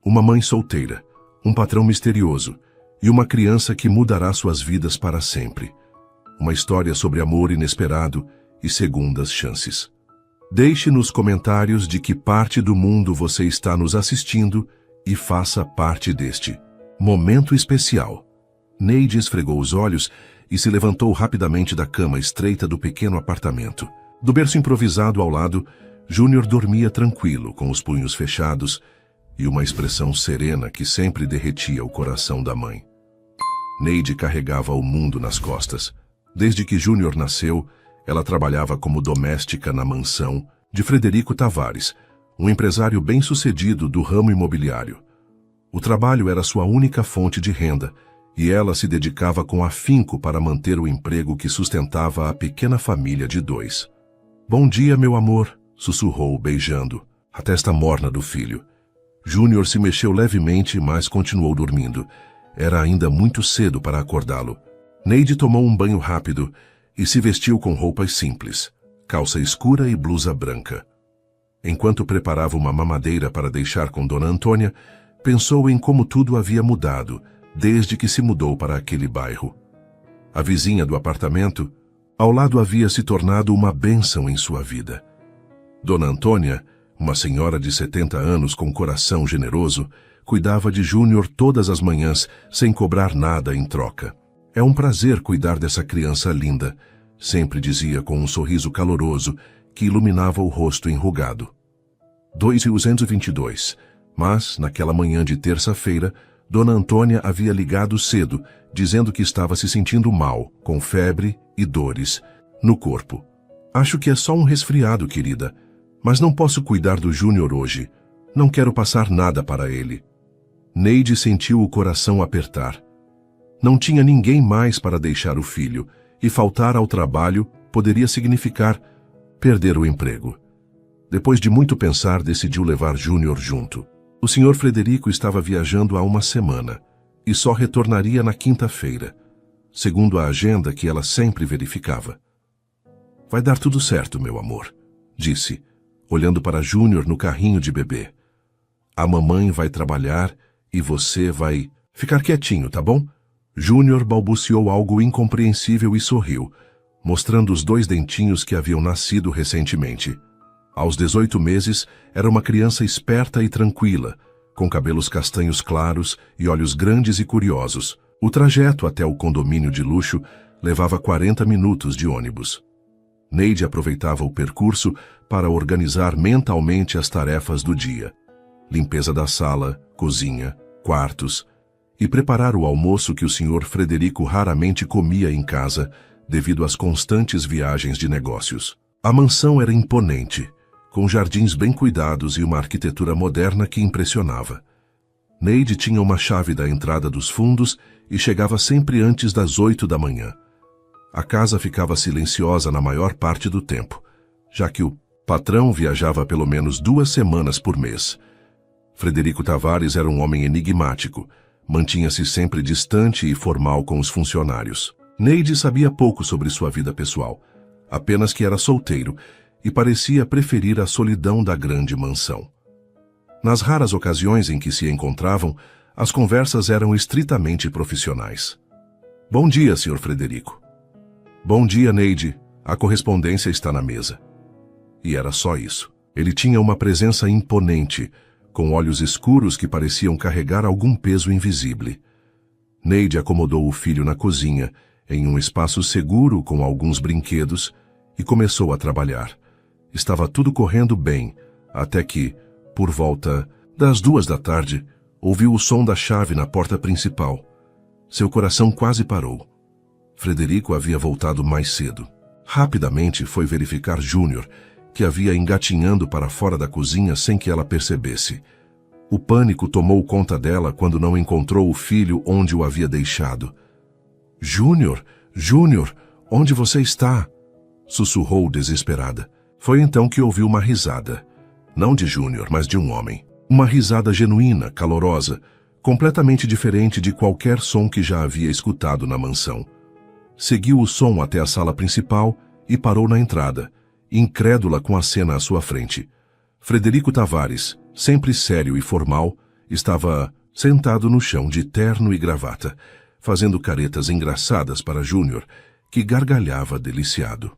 uma mãe solteira, um patrão misterioso e uma criança que mudará suas vidas para sempre. Uma história sobre amor inesperado e segundas chances. Deixe nos comentários de que parte do mundo você está nos assistindo e faça parte deste momento especial. Neide esfregou os olhos e se levantou rapidamente da cama estreita do pequeno apartamento. Do berço improvisado ao lado, Júnior dormia tranquilo, com os punhos fechados e uma expressão serena que sempre derretia o coração da mãe. Neide carregava o mundo nas costas. Desde que Júnior nasceu, ela trabalhava como doméstica na mansão de Frederico Tavares, um empresário bem-sucedido do ramo imobiliário. O trabalho era sua única fonte de renda, e ela se dedicava com afinco para manter o emprego que sustentava a pequena família de 2. "Bom dia, meu amor", sussurrou, beijando a testa morna do filho. Júnior se mexeu levemente, mas continuou dormindo. Era ainda muito cedo para acordá-lo. Neide tomou um banho rápido e se vestiu com roupas simples, calça escura e blusa branca. Enquanto preparava uma mamadeira para deixar com Dona Antônia, pensou em como tudo havia mudado desde que se mudou para aquele bairro. A vizinha do apartamento, ao lado, havia se tornado uma bênção em sua vida. Dona Antônia, uma senhora de 70 anos com coração generoso, cuidava de Júnior todas as manhãs sem cobrar nada em troca. "É um prazer cuidar dessa criança linda", sempre dizia com um sorriso caloroso que iluminava o rosto enrugado. 2:22. Mas, naquela manhã de terça-feira, Dona Antônia havia ligado cedo, dizendo que estava se sentindo mal, com febre e dores no corpo. "Acho que é só um resfriado, querida, mas não posso cuidar do Júnior hoje. Não quero passar nada para ele." Neide sentiu o coração apertar. Não tinha ninguém mais para deixar o filho, e faltar ao trabalho poderia significar perder o emprego. Depois de muito pensar, decidiu levar Júnior junto. O Sr. Frederico estava viajando há uma semana e só retornaria na quinta-feira, segundo a agenda que ela sempre verificava. "Vai dar tudo certo, meu amor", disse, olhando para Júnior no carrinho de bebê. "A mamãe vai trabalhar e você vai ficar quietinho, tá bom?" Júnior balbuciou algo incompreensível e sorriu, mostrando os 2 dentinhos que haviam nascido recentemente. Aos 18 meses, era uma criança esperta e tranquila, com cabelos castanhos claros e olhos grandes e curiosos. O trajeto até o condomínio de luxo levava 40 minutos de ônibus. Neide aproveitava o percurso para organizar mentalmente as tarefas do dia: limpeza da sala, cozinha, quartos, e preparar o almoço que o Sr. Frederico raramente comia em casa devido às constantes viagens de negócios. A mansão era imponente, com jardins bem cuidados e uma arquitetura moderna que impressionava. Neide tinha uma chave da entrada dos fundos e chegava sempre antes das 8 da manhã. A casa ficava silenciosa na maior parte do tempo, já que o patrão viajava pelo menos 2 semanas por mês. Frederico Tavares era um homem enigmático, mantinha-se sempre distante e formal com os funcionários. Neide sabia pouco sobre sua vida pessoal, apenas que era solteiro e parecia preferir a solidão da grande mansão. Nas raras ocasiões em que se encontravam, as conversas eram estritamente profissionais. "Bom dia, Sr. Frederico." "Bom dia, Neide. A correspondência está na mesa." E era só isso. Ele tinha uma presença imponente, com olhos escuros que pareciam carregar algum peso invisível. Neide acomodou o filho na cozinha, em um espaço seguro com alguns brinquedos, e começou a trabalhar. Estava tudo correndo bem, até que, por volta das 2 da tarde, ouviu o som da chave na porta principal. Seu coração quase parou. Frederico havia voltado mais cedo. Rapidamente foi verificar Júnior, que havia engatinhando para fora da cozinha sem que ela percebesse. O pânico tomou conta dela quando não encontrou o filho onde o havia deixado. "Júnior, Júnior, onde você está?" sussurrou desesperada. Foi então que ouviu uma risada. Não de Júnior, mas de um homem. Uma risada genuína, calorosa, completamente diferente de qualquer som que já havia escutado na mansão. Seguiu o som até a sala principal e parou na entrada, incrédula com a cena à sua frente. Frederico Tavares, sempre sério e formal, Estava sentado no chão de terno e gravata, fazendo caretas engraçadas para Júnior, que gargalhava deliciado.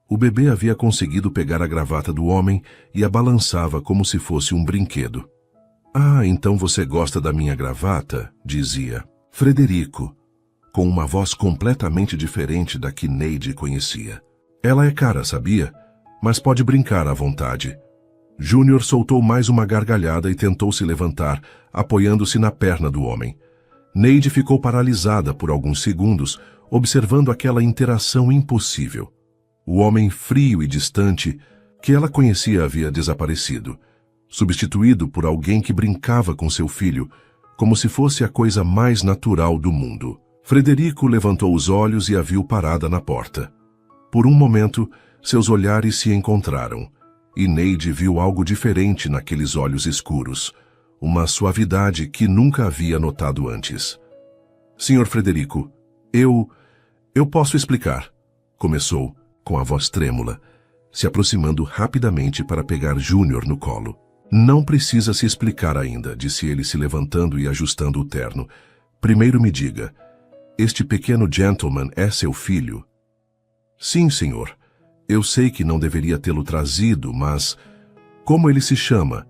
O bebê havia conseguido pegar a gravata do homem e a balançava como se fosse um brinquedo. "Ah, então você gosta da minha gravata?", dizia Frederico, com uma voz completamente diferente da que Neide conhecia. "Ela é cara, sabia? Mas pode brincar à vontade." Júnior soltou mais uma gargalhada e tentou se levantar, apoiando-se na perna do homem. Neide ficou paralisada por alguns segundos, observando aquela interação impossível. O homem frio e distante que ela conhecia havia desaparecido, substituído por alguém que brincava com seu filho, como se fosse a coisa mais natural do mundo. Frederico levantou os olhos e a viu parada na porta. Por um momento, seus olhares se encontraram, e Neide viu algo diferente naqueles olhos escuros, uma suavidade que nunca havia notado antes. "Senhor Frederico, eu posso explicar", começou, com a voz trêmula, se aproximando rapidamente para pegar Júnior no colo. "Não precisa se explicar ainda", disse ele se levantando e ajustando o terno. "Primeiro me diga, este pequeno gentleman é seu filho?" "Sim, senhor. Eu sei que não deveria tê-lo trazido, mas... Como ele se chama?"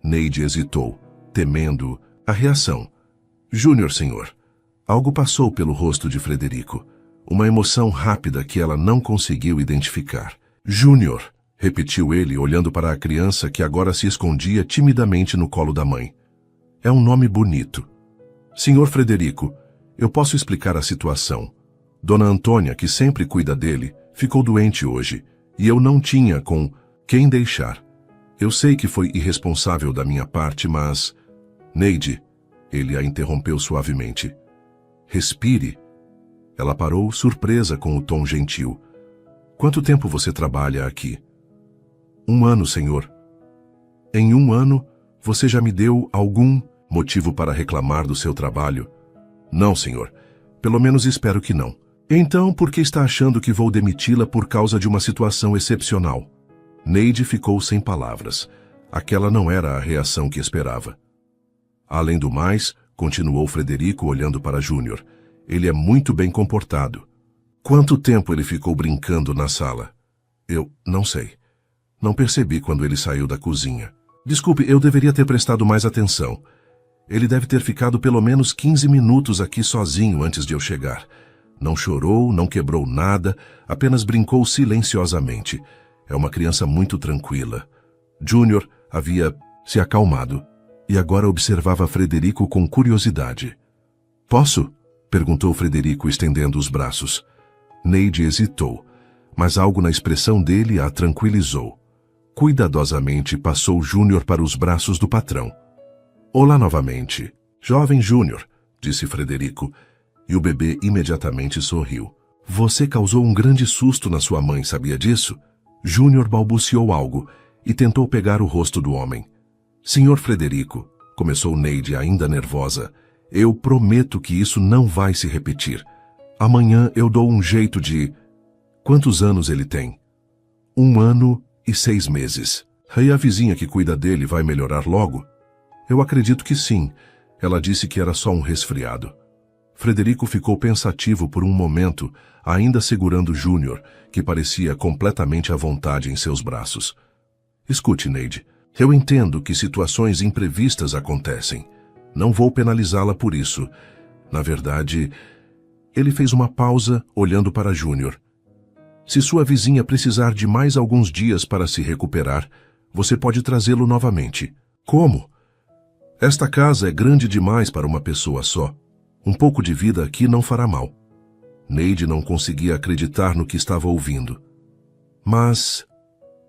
Neide hesitou, temendo a reação. "Júnior, senhor." Algo passou pelo rosto de Frederico, uma emoção rápida que ela não conseguiu identificar. "Júnior", repetiu ele, olhando para a criança que agora se escondia timidamente no colo da mãe. "É um nome bonito." "Senhor Frederico, eu posso explicar a situação. Dona Antônia, que sempre cuida dele, ficou doente hoje, e eu não tinha com quem deixar. Eu sei que foi irresponsável da minha parte, mas... Neide", ele a interrompeu suavemente. "Respire." Ela parou, surpresa com o tom gentil. "Quanto tempo você trabalha aqui?" "Um ano, senhor." "Em um ano, você já me deu algum motivo para reclamar do seu trabalho?" "Não, senhor. Pelo menos espero que não." "Então, por que está achando que vou demiti-la por causa de uma situação excepcional?" Neide ficou sem palavras. Aquela não era a reação que esperava. "Além do mais", continuou Frederico olhando para Júnior, "ele é muito bem comportado." "Quanto tempo ele ficou brincando na sala?" "Eu não sei. Não percebi quando ele saiu da cozinha." "Desculpe, eu deveria ter prestado mais atenção. Ele deve ter ficado pelo menos 15 minutos aqui sozinho antes de eu chegar. Não chorou, não quebrou nada, apenas brincou silenciosamente. É uma criança muito tranquila." Júnior havia se acalmado e agora observava Frederico com curiosidade. "Posso?" perguntou Frederico, estendendo os braços. Neide hesitou, mas algo na expressão dele a tranquilizou. Cuidadosamente passou Júnior para os braços do patrão. "Olá novamente, jovem Júnior", disse Frederico, e o bebê imediatamente sorriu. "Você causou um grande susto na sua mãe, sabia disso?" Júnior balbuciou algo e tentou pegar o rosto do homem. "Senhor Frederico", começou Neide ainda nervosa, "eu prometo que isso não vai se repetir. Amanhã eu dou um jeito de... Quantos anos ele tem?" 1 ano e 6 meses. "E a vizinha que cuida dele vai melhorar logo?" "Eu acredito que sim. Ela disse que era só um resfriado." Frederico ficou pensativo por um momento, ainda segurando Júnior, que parecia completamente à vontade em seus braços. "Escute, Neide, eu entendo que situações imprevistas acontecem. Não vou penalizá-la por isso. Na verdade..." Ele fez uma pausa, olhando para Júnior. "Se sua vizinha precisar de mais alguns dias para se recuperar, você pode trazê-lo novamente." "Como?" "Esta casa é grande demais para uma pessoa só. Um pouco de vida aqui não fará mal." Neide não conseguia acreditar no que estava ouvindo. "Mas...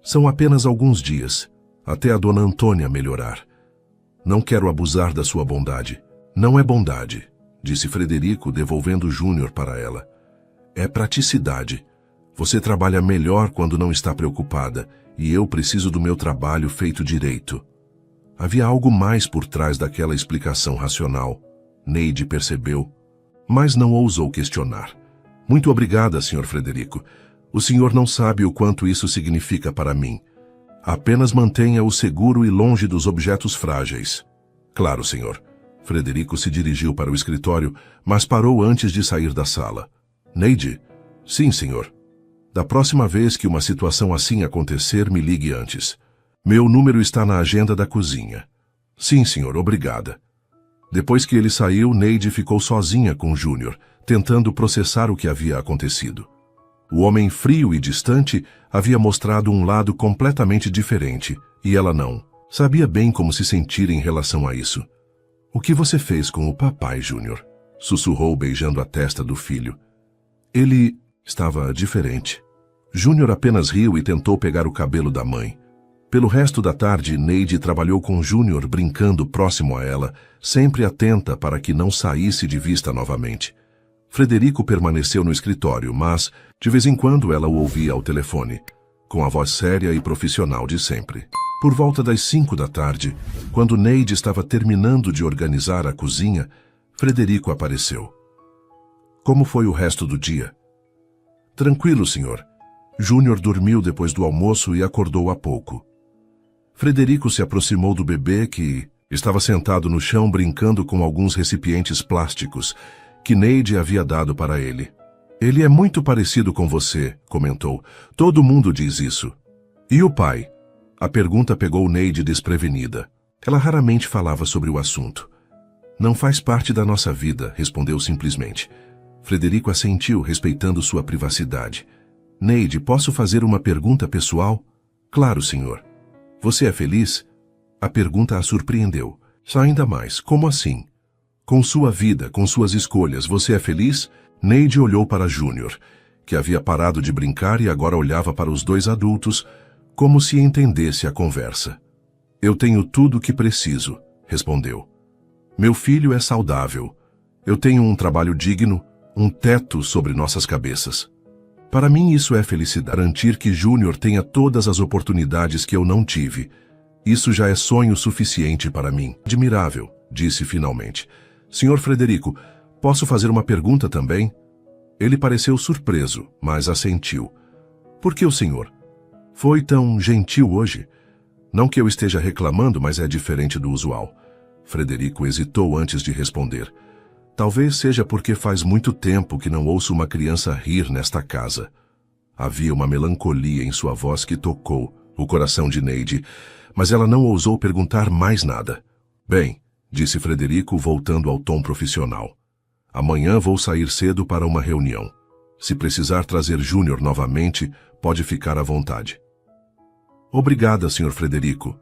são apenas alguns dias, até a Dona Antônia melhorar. Não quero abusar da sua bondade." "Não é bondade", disse Frederico, devolvendo Júnior para ela. "É praticidade. Você trabalha melhor quando não está preocupada, e eu preciso do meu trabalho feito direito." Havia algo mais por trás daquela explicação racional. Neide percebeu, mas não ousou questionar. "Muito obrigada, Sr. Frederico. O senhor não sabe o quanto isso significa para mim. Apenas mantenha-o seguro e longe dos objetos frágeis." Claro, senhor. Frederico se dirigiu para o escritório, mas parou antes de sair da sala. Neide? Sim, senhor. Da próxima vez que uma situação assim acontecer, me ligue antes. Meu número está na agenda da cozinha. Sim, senhor, obrigada. Depois que ele saiu, Neide ficou sozinha com Júnior, tentando processar o que havia acontecido. O homem frio e distante havia mostrado um lado completamente diferente, e ela não. Sabia bem como se sentir em relação a isso. O que você fez com o papai, Júnior? Sussurrou beijando a testa do filho. Ele estava diferente. Júnior apenas riu e tentou pegar o cabelo da mãe. Pelo resto da tarde, Neide trabalhou com Júnior brincando próximo a ela, sempre atenta para que não saísse de vista novamente. Frederico permaneceu no escritório, mas, de vez em quando, ela o ouvia ao telefone, com a voz séria e profissional de sempre. Por volta das 5 da tarde, quando Neide estava terminando de organizar a cozinha, Frederico apareceu. Como foi o resto do dia? Tranquilo, senhor. Júnior dormiu depois do almoço e acordou há pouco. Frederico se aproximou do bebê que estava sentado no chão brincando com alguns recipientes plásticos que Neide havia dado para ele. Ele é muito parecido com você, comentou. Todo mundo diz isso. E o pai? A pergunta pegou Neide desprevenida. Ela raramente falava sobre o assunto. Não faz parte da nossa vida, respondeu simplesmente. Frederico assentiu, respeitando sua privacidade. Neide, posso fazer uma pergunta pessoal? Claro, senhor. Você é feliz? A pergunta a surpreendeu. Ainda mais, como assim? Com sua vida, com suas escolhas, você é feliz? Neide olhou para Júnior, que havia parado de brincar e agora olhava para os dois adultos, como se entendesse a conversa. Eu tenho tudo o que preciso, respondeu. Meu filho é saudável. Eu tenho um trabalho digno, um teto sobre nossas cabeças. Para mim isso é felicidade. Garantir que Júnior tenha todas as oportunidades que eu não tive. Isso já é sonho suficiente para mim. Admirável, disse finalmente. Senhor Frederico, posso fazer uma pergunta também? Ele pareceu surpreso, mas assentiu. Por que o senhor? Foi tão gentil hoje? Não que eu esteja reclamando, mas é diferente do usual. Frederico hesitou antes de responder. Talvez seja porque faz muito tempo que não ouço uma criança rir nesta casa. Havia uma melancolia em sua voz que tocou o coração de Neide, mas ela não ousou perguntar mais nada. Bem, disse Frederico, voltando ao tom profissional. Amanhã vou sair cedo para uma reunião. Se precisar trazer Júnior novamente, pode ficar à vontade. Obrigada, Sr. Frederico.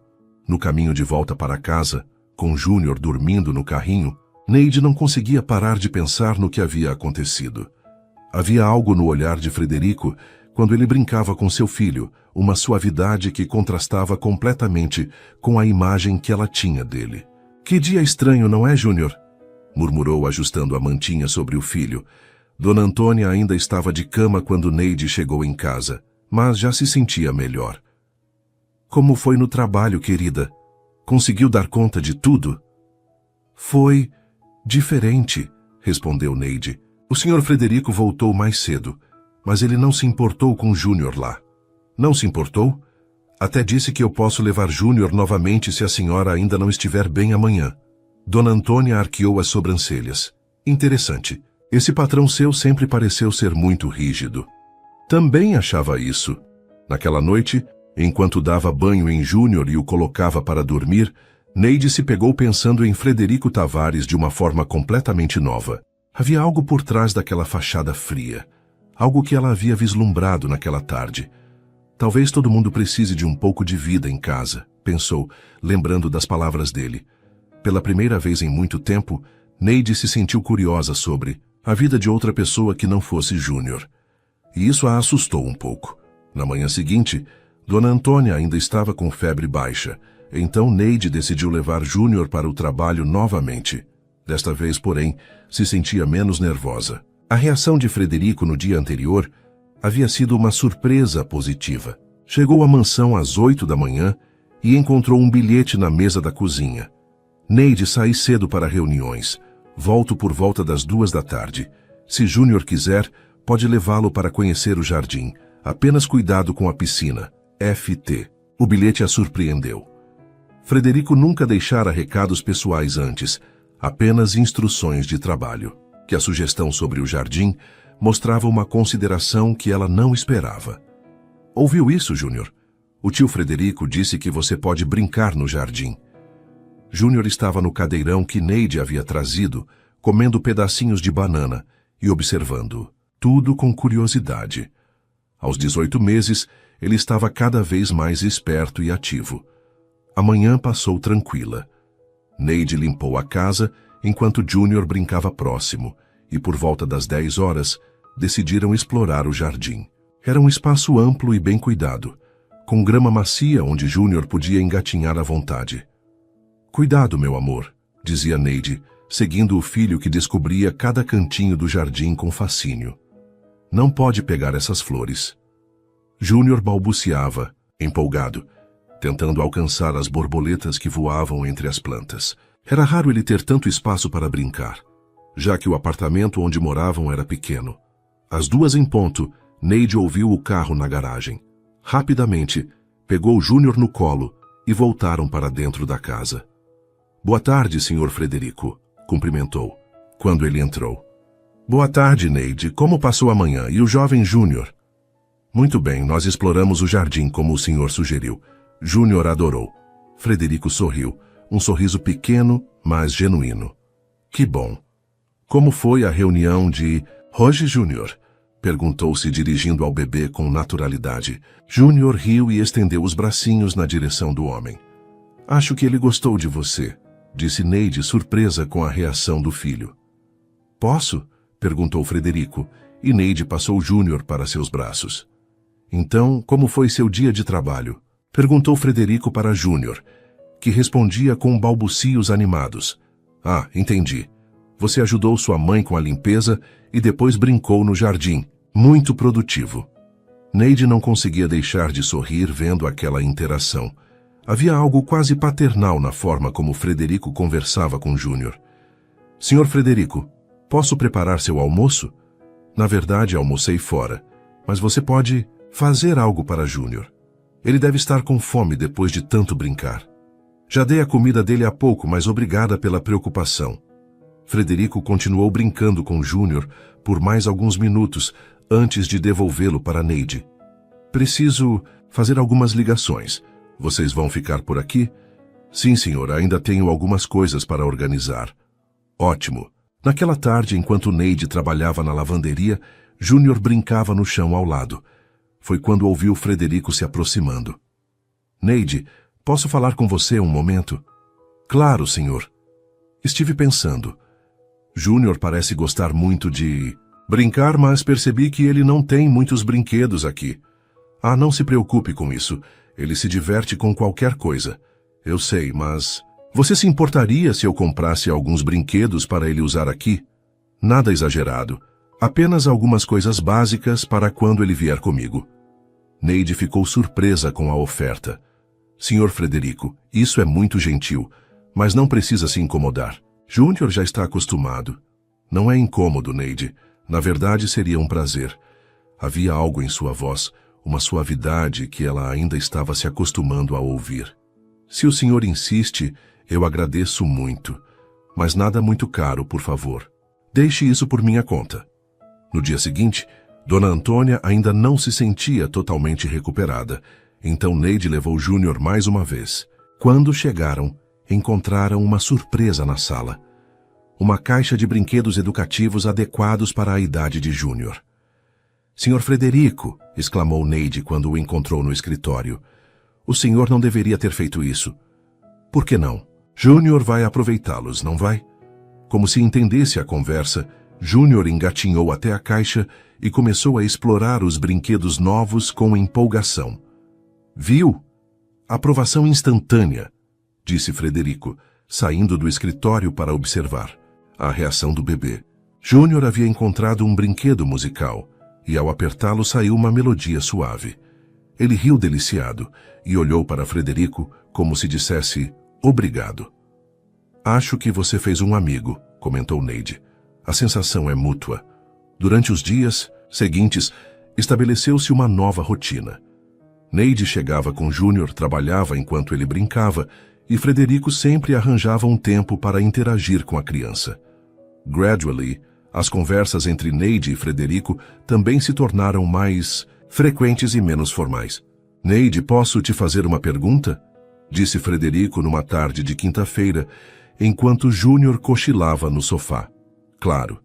No caminho de volta para casa, com Júnior dormindo no carrinho, Neide não conseguia parar de pensar no que havia acontecido. Havia algo no olhar de Frederico quando ele brincava com seu filho, uma suavidade que contrastava completamente com a imagem que ela tinha dele. Que dia estranho, não é, Júnior? Murmurou ajustando a mantinha sobre o filho. Dona Antônia ainda estava de cama quando Neide chegou em casa, mas já se sentia melhor. Como foi no trabalho, querida? Conseguiu dar conta de tudo? Foi diferente, respondeu Neide. O Sr. Frederico voltou mais cedo, mas ele não se importou com Júnior lá. Não se importou? Até disse que eu posso levar Júnior novamente se a senhora ainda não estiver bem amanhã. Dona Antônia arqueou as sobrancelhas. Interessante. Esse patrão seu sempre pareceu ser muito rígido. Também achava isso. Naquela noite, enquanto dava banho em Júnior e o colocava para dormir, Neide se pegou pensando em Frederico Tavares de uma forma completamente nova. Havia algo por trás daquela fachada fria. Algo que ela havia vislumbrado naquela tarde. Talvez todo mundo precise de um pouco de vida em casa, pensou, lembrando das palavras dele. Pela primeira vez em muito tempo, Neide se sentiu curiosa sobre a vida de outra pessoa que não fosse Júnior. E isso a assustou um pouco. Na manhã seguinte, Dona Antônia ainda estava com febre baixa. Então Neide decidiu levar Júnior para o trabalho novamente. Desta vez, porém, se sentia menos nervosa. A reação de Frederico no dia anterior havia sido uma surpresa positiva. Chegou à mansão às 8 da manhã e encontrou um bilhete na mesa da cozinha. Neide, saí cedo para reuniões. Volto por volta das 2 da tarde. Se Júnior quiser, pode levá-lo para conhecer o jardim. Apenas cuidado com a piscina. FT. O bilhete a surpreendeu. Frederico nunca deixara recados pessoais antes, apenas instruções de trabalho. Que a sugestão sobre o jardim mostrava uma consideração que ela não esperava. Ouviu isso, Júnior? O tio Frederico disse que você pode brincar no jardim. Júnior estava no cadeirão que Neide havia trazido, comendo pedacinhos de banana e observando tudo com curiosidade. Aos 18 meses, ele estava cada vez mais esperto e ativo. A manhã passou tranquila. Neide limpou a casa enquanto Júnior brincava próximo, e por volta das 10 horas, decidiram explorar o jardim. Era um espaço amplo e bem cuidado, com grama macia onde Júnior podia engatinhar à vontade. Cuidado, meu amor, dizia Neide, seguindo o filho que descobria cada cantinho do jardim com fascínio. Não pode pegar essas flores. Júnior balbuciava, empolgado, tentando alcançar as borboletas que voavam entre as plantas. Era raro ele ter tanto espaço para brincar, já que o apartamento onde moravam era pequeno. Às 2 em ponto, Neide ouviu o carro na garagem. Rapidamente, pegou Júnior no colo e voltaram para dentro da casa. Boa tarde, Sr. Frederico, cumprimentou, quando ele entrou. Boa tarde, Neide. Como passou a manhã? E o jovem Júnior? Muito bem, nós exploramos o jardim como o senhor sugeriu. Júnior adorou. Frederico sorriu, um sorriso pequeno, mas genuíno. Que bom. Como foi a reunião de Roger Júnior? Perguntou-se dirigindo ao bebê com naturalidade. Júnior riu e estendeu os bracinhos na direção do homem. Acho que ele gostou de você, disse Neide, surpresa com a reação do filho. Posso? Perguntou Frederico, e Neide passou Júnior para seus braços. Então, como foi seu dia de trabalho? Perguntou Frederico para Júnior, que respondia com balbucios animados. Ah, entendi. Você ajudou sua mãe com a limpeza e depois brincou no jardim. Muito produtivo. Neide não conseguia deixar de sorrir vendo aquela interação. Havia algo quase paternal na forma como Frederico conversava com Júnior. Senhor Frederico, posso preparar seu almoço? Na verdade, almocei fora, mas você pode fazer algo para Júnior. Ele deve estar com fome depois de tanto brincar. Já dei a comida dele há pouco, mas obrigada pela preocupação. Frederico continuou brincando com Júnior por mais alguns minutos antes de devolvê-lo para Neide. Preciso fazer algumas ligações. Vocês vão ficar por aqui? Sim, senhor, ainda tenho algumas coisas para organizar. Ótimo. Naquela tarde, enquanto Neide trabalhava na lavanderia, Júnior brincava no chão ao lado. Foi quando ouviu Frederico se aproximando. Neide, posso falar com você um momento? Claro, senhor. Estive pensando. Júnior parece gostar muito de brincar, mas percebi que ele não tem muitos brinquedos aqui. Ah, não se preocupe com isso. Ele se diverte com qualquer coisa. Eu sei, mas você se importaria se eu comprasse alguns brinquedos para ele usar aqui? Nada exagerado. Apenas algumas coisas básicas para quando ele vier comigo. Neide ficou surpresa com a oferta. Senhor Frederico, isso é muito gentil, mas não precisa se incomodar. Júnior já está acostumado. Não é incômodo, Neide. Na verdade, seria um prazer. Havia algo em sua voz, uma suavidade que ela ainda estava se acostumando a ouvir. Se o senhor insiste, eu agradeço muito. Mas nada muito caro, por favor. Deixe isso por minha conta. No dia seguinte, Dona Antônia ainda não se sentia totalmente recuperada, então Neide levou Júnior mais uma vez. Quando chegaram, encontraram uma surpresa na sala. Uma caixa de brinquedos educativos adequados para a idade de Júnior. Senhor Frederico, exclamou Neide quando o encontrou no escritório. O senhor não deveria ter feito isso. Por que não? Júnior vai aproveitá-los, não vai? Como se entendesse a conversa, Júnior engatinhou até a caixa e começou a explorar os brinquedos novos com empolgação. Viu? Aprovação instantânea, disse Frederico, saindo do escritório para observar a reação do bebê. Júnior havia encontrado um brinquedo musical, e ao apertá-lo saiu uma melodia suave. Ele riu deliciado e olhou para Frederico como se dissesse obrigado. Acho que você fez um amigo, comentou Neide. A sensação é mútua. Durante os dias seguintes, estabeleceu-se uma nova rotina. Neide chegava com Júnior, trabalhava enquanto ele brincava, e Frederico sempre arranjava um tempo para interagir com a criança. Gradually, as conversas entre Neide e Frederico também se tornaram mais frequentes e menos formais. Neide, posso te fazer uma pergunta? Disse Frederico numa tarde de quinta-feira, enquanto Júnior cochilava no sofá. Claro.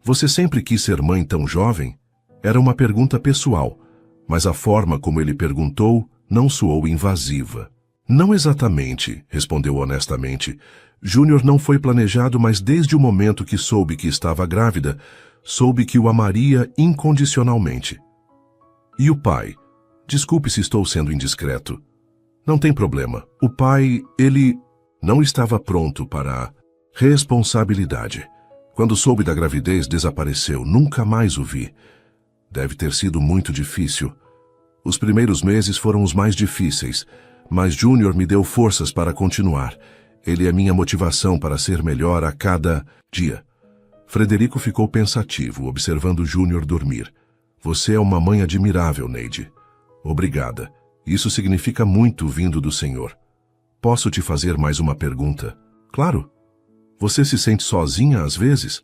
Você sempre quis ser mãe tão jovem? Era uma pergunta pessoal, mas a forma como ele perguntou não soou invasiva. Não exatamente, respondeu honestamente. Júnior não foi planejado, mas desde o momento que soube que estava grávida, soube que o amaria incondicionalmente. E o pai? Desculpe se estou sendo indiscreto. Não tem problema. O pai, ele não estava pronto para a responsabilidade. Quando soube da gravidez, desapareceu. Nunca mais o vi. Deve ter sido muito difícil. Os primeiros meses foram os mais difíceis, mas Júnior me deu forças para continuar. Ele é minha motivação para ser melhor a cada dia. Frederico ficou pensativo, observando Júnior dormir. Você é uma mãe admirável, Neide. Obrigada. Isso significa muito vindo do Senhor. Posso te fazer mais uma pergunta? Claro. Você se sente sozinha às vezes?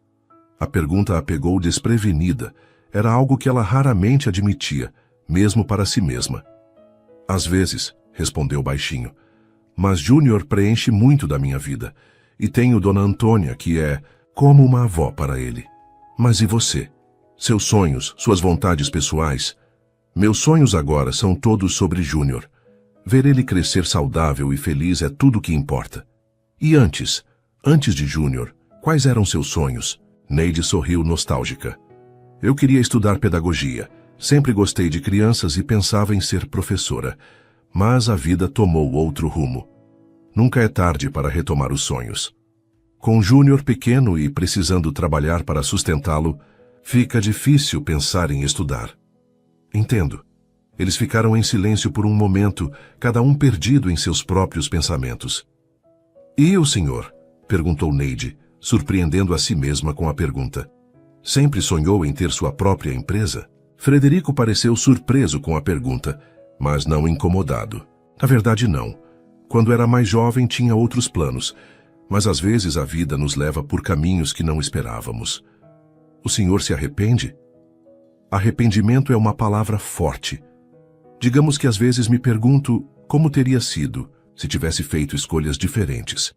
A pergunta a pegou desprevenida. Era algo que ela raramente admitia, mesmo para si mesma. Às vezes, respondeu baixinho. Mas Júnior preenche muito da minha vida. E tenho Dona Antônia, que é como uma avó para ele. Mas e você? Seus sonhos, suas vontades pessoais? Meus sonhos agora são todos sobre Júnior. Ver ele crescer saudável e feliz é tudo o que importa. E antes de Júnior, quais eram seus sonhos? Neide sorriu nostálgica. Eu queria estudar pedagogia. Sempre gostei de crianças e pensava em ser professora. Mas a vida tomou outro rumo. Nunca é tarde para retomar os sonhos. Com Júnior pequeno e precisando trabalhar para sustentá-lo, fica difícil pensar em estudar. Entendo. Eles ficaram em silêncio por um momento, cada um perdido em seus próprios pensamentos. E o senhor? Perguntou Neide, surpreendendo a si mesma com a pergunta. Sempre sonhou em ter sua própria empresa? Frederico pareceu surpreso com a pergunta, mas não incomodado. Na verdade, não. Quando era mais jovem, tinha outros planos, mas às vezes a vida nos leva por caminhos que não esperávamos. O senhor se arrepende? Arrependimento é uma palavra forte. Digamos que às vezes me pergunto como teria sido se tivesse feito escolhas diferentes.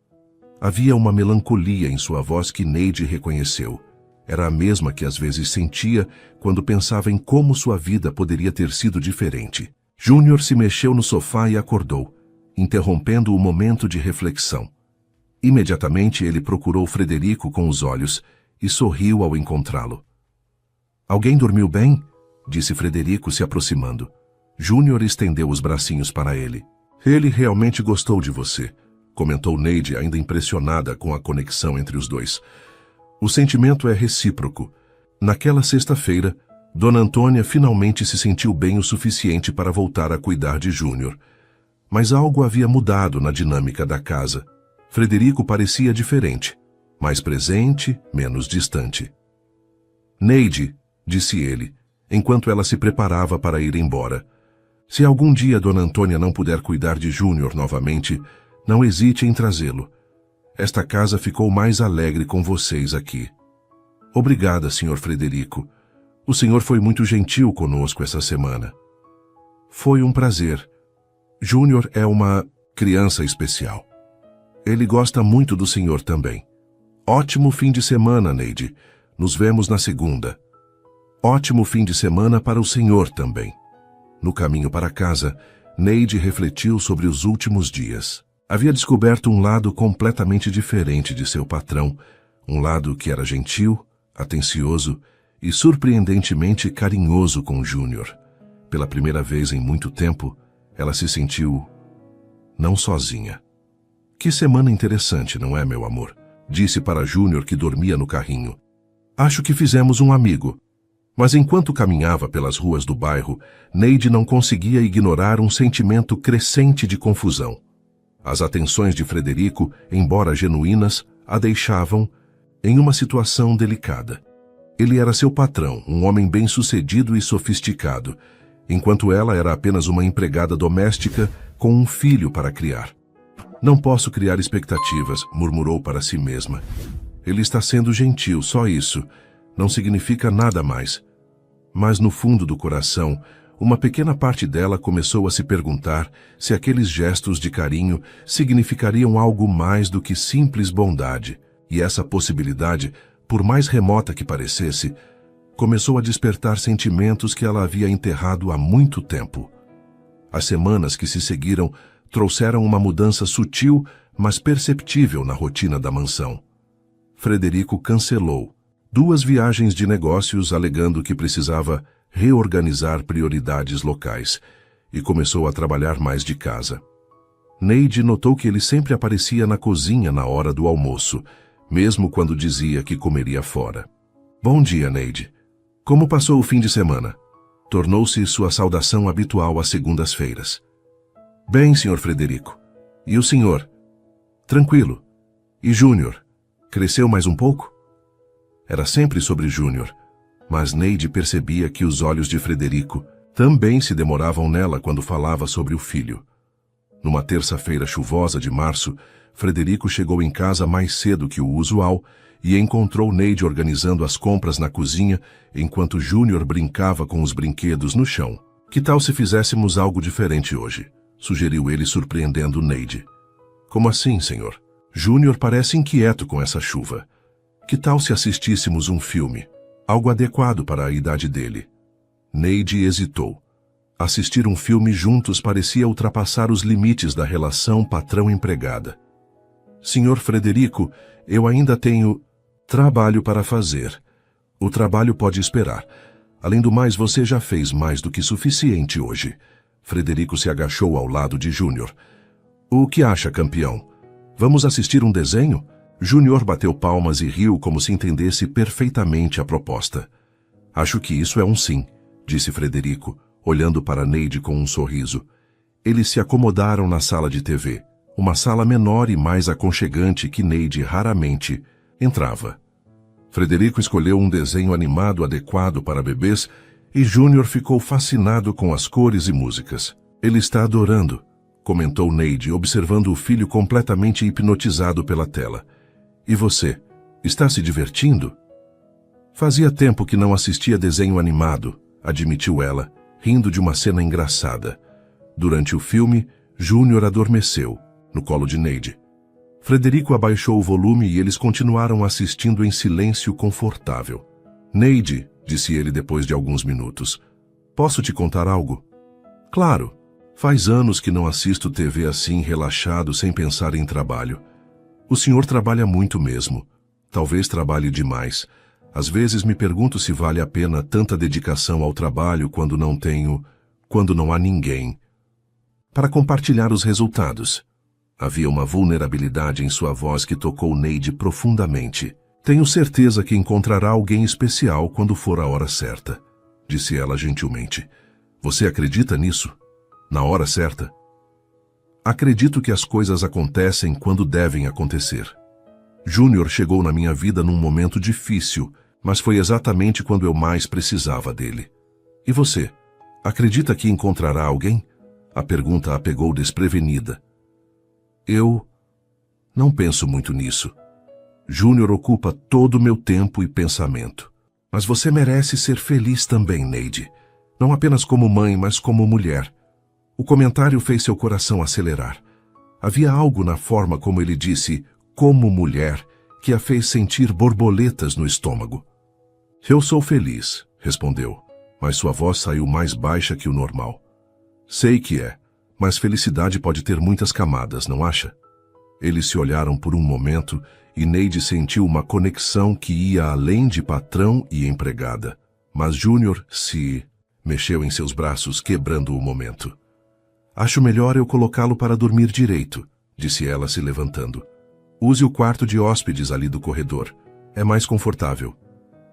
Havia uma melancolia em sua voz que Neide reconheceu. Era a mesma que às vezes sentia quando pensava em como sua vida poderia ter sido diferente. Júnior se mexeu no sofá e acordou, interrompendo o momento de reflexão. Imediatamente ele procurou Frederico com os olhos e sorriu ao encontrá-lo. Alguém dormiu bem? Disse Frederico se aproximando. Júnior estendeu os bracinhos para ele. Ele realmente gostou de você, comentou Neide, ainda impressionada com a conexão entre os dois. O sentimento é recíproco. Naquela sexta-feira, Dona Antônia finalmente se sentiu bem o suficiente para voltar a cuidar de Júnior. Mas algo havia mudado na dinâmica da casa. Frederico parecia diferente, mais presente, menos distante. Neide, disse ele, enquanto ela se preparava para ir embora. Se algum dia Dona Antônia não puder cuidar de Júnior novamente, não hesite em trazê-lo. Esta casa ficou mais alegre com vocês aqui. Obrigada, Sr. Frederico. O senhor foi muito gentil conosco essa semana. Foi um prazer. Júnior é uma criança especial. Ele gosta muito do senhor também. Ótimo fim de semana, Neide. Nos vemos na segunda. Ótimo fim de semana para o senhor também. No caminho para casa, Neide refletiu sobre os últimos dias. Havia descoberto um lado completamente diferente de seu patrão, um lado que era gentil, atencioso e surpreendentemente carinhoso com Júnior. Pela primeira vez em muito tempo, ela se sentiu não sozinha. Que semana interessante, não é, meu amor? Disse para Júnior, que dormia no carrinho. Acho que fizemos um amigo. Mas enquanto caminhava pelas ruas do bairro, Neide não conseguia ignorar um sentimento crescente de confusão. As atenções de Frederico, embora genuínas, a deixavam em uma situação delicada. Ele era seu patrão, um homem bem-sucedido e sofisticado, enquanto ela era apenas uma empregada doméstica com um filho para criar. Não posso criar expectativas, murmurou para si mesma. Ele está sendo gentil, só isso. Não significa nada mais. Mas no fundo do coração, uma pequena parte dela começou a se perguntar se aqueles gestos de carinho significariam algo mais do que simples bondade. E essa possibilidade, por mais remota que parecesse, começou a despertar sentimentos que ela havia enterrado há muito tempo. As semanas que se seguiram trouxeram uma mudança sutil, mas perceptível na rotina da mansão. Frederico cancelou 2 viagens de negócios alegando que precisava reorganizar prioridades locais e começou a trabalhar mais de casa. Neide notou que ele sempre aparecia na cozinha na hora do almoço, mesmo quando dizia que comeria fora. Bom dia, Neide. Como passou o fim de semana? Tornou-se sua saudação habitual às segundas-feiras. Bem, Sr. Frederico. E o senhor? Tranquilo. E Júnior? Cresceu mais um pouco? Era sempre sobre Júnior, mas Neide percebia que os olhos de Frederico também se demoravam nela quando falava sobre o filho. Numa terça-feira chuvosa de março, Frederico chegou em casa mais cedo que o usual e encontrou Neide organizando as compras na cozinha enquanto Júnior brincava com os brinquedos no chão. Que tal se fizéssemos algo diferente hoje? Sugeriu ele, surpreendendo Neide. Como assim, senhor? Júnior parece inquieto com essa chuva. Que tal se assistíssemos um filme? Algo adequado para a idade dele. Neide hesitou. Assistir um filme juntos parecia ultrapassar os limites da relação patrão-empregada. Senhor Frederico, eu ainda tenho trabalho para fazer. O trabalho pode esperar. Além do mais, você já fez mais do que suficiente hoje. Frederico se agachou ao lado de Júnior. O que acha, campeão? Vamos assistir um desenho? Júnior bateu palmas e riu como se entendesse perfeitamente a proposta. Acho que isso é um sim, disse Frederico, olhando para Neide com um sorriso. Eles se acomodaram na sala de TV, uma sala menor e mais aconchegante que Neide raramente entrava. Frederico escolheu um desenho animado adequado para bebês e Júnior ficou fascinado com as cores e músicas. Ele está adorando, comentou Neide, observando o filho completamente hipnotizado pela tela. E você, está se divertindo? Fazia tempo que não assistia desenho animado, admitiu ela, rindo de uma cena engraçada. Durante o filme, Júnior adormeceu, no colo de Neide. Frederico abaixou o volume e eles continuaram assistindo em silêncio confortável. Neide, disse ele depois de alguns minutos, posso te contar algo? Claro, faz anos que não assisto TV assim relaxado sem pensar em trabalho. O senhor trabalha muito mesmo. Talvez trabalhe demais. Às vezes me pergunto se vale a pena tanta dedicação ao trabalho quando não há ninguém para compartilhar os resultados. Havia uma vulnerabilidade em sua voz que tocou Neide profundamente. Tenho certeza que encontrará alguém especial quando for a hora certa, disse ela gentilmente. Você acredita nisso? Na hora certa? Acredito que as coisas acontecem quando devem acontecer. Júnior chegou na minha vida num momento difícil, mas foi exatamente quando eu mais precisava dele. E você? Acredita que encontrará alguém? A pergunta a pegou desprevenida. Eu não penso muito nisso. Júnior ocupa todo o meu tempo e pensamento. Mas você merece ser feliz também, Neide. Não apenas como mãe, mas como mulher. O comentário fez seu coração acelerar. Havia algo na forma como ele disse, como mulher, que a fez sentir borboletas no estômago. Eu sou feliz, respondeu, mas sua voz saiu mais baixa que o normal. Sei que é, mas felicidade pode ter muitas camadas, não acha? Eles se olharam por um momento e Neide sentiu uma conexão que ia além de patrão e empregada. Mas Júnior se mexeu em seus braços, quebrando o momento. Acho melhor eu colocá-lo para dormir direito, disse ela se levantando. Use o quarto de hóspedes ali do corredor. É mais confortável.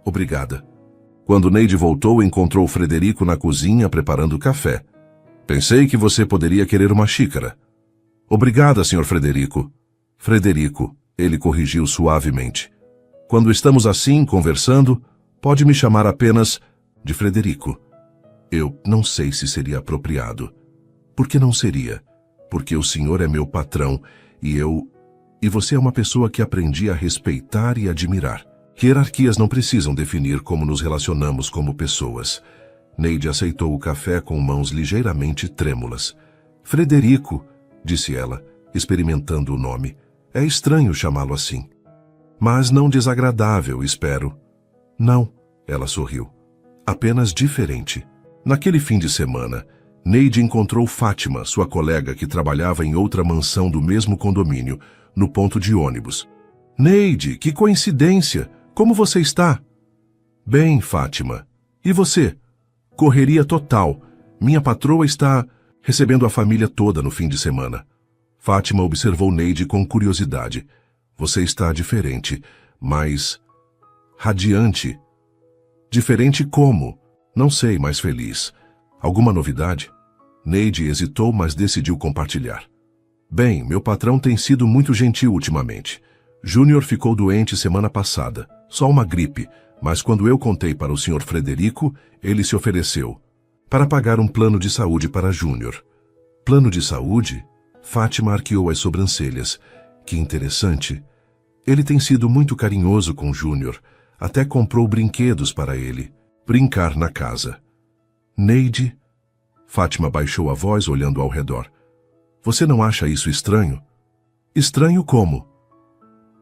Obrigada. Quando Neide voltou, encontrou Frederico na cozinha preparando café. Pensei que você poderia querer uma xícara. Obrigada, Sr. Frederico. Frederico, ele corrigiu suavemente. Quando estamos assim, conversando, pode me chamar apenas de Frederico. Eu não sei se seria apropriado. Por que não seria? Porque o senhor é meu patrão E você é uma pessoa que aprendi a respeitar e admirar. Hierarquias não precisam definir como nos relacionamos como pessoas. Neide aceitou o café com mãos ligeiramente trêmulas. Frederico, disse ela, experimentando o nome. É estranho chamá-lo assim. Mas não desagradável, espero. Não, ela sorriu. Apenas diferente. Naquele fim de semana, Neide encontrou Fátima, sua colega que trabalhava em outra mansão do mesmo condomínio, no ponto de ônibus. Neide, que coincidência! Como você está? Bem, Fátima. E você? Correria total. Minha patroa está recebendo a família toda no fim de semana. Fátima observou Neide com curiosidade. Você está diferente, mas radiante. Diferente como? Não sei, mas feliz. Alguma novidade? Neide hesitou, mas decidiu compartilhar. Bem, meu patrão tem sido muito gentil ultimamente. Júnior ficou doente semana passada. Só uma gripe, mas quando eu contei para o Sr. Frederico, ele se ofereceu para pagar um plano de saúde para Júnior. Plano de saúde? Fátima arqueou as sobrancelhas. Que interessante. Ele tem sido muito carinhoso com Júnior. Até comprou brinquedos para ele. Brincar na casa. Neide? Fátima baixou a voz olhando ao redor. Você não acha isso estranho? Estranho como?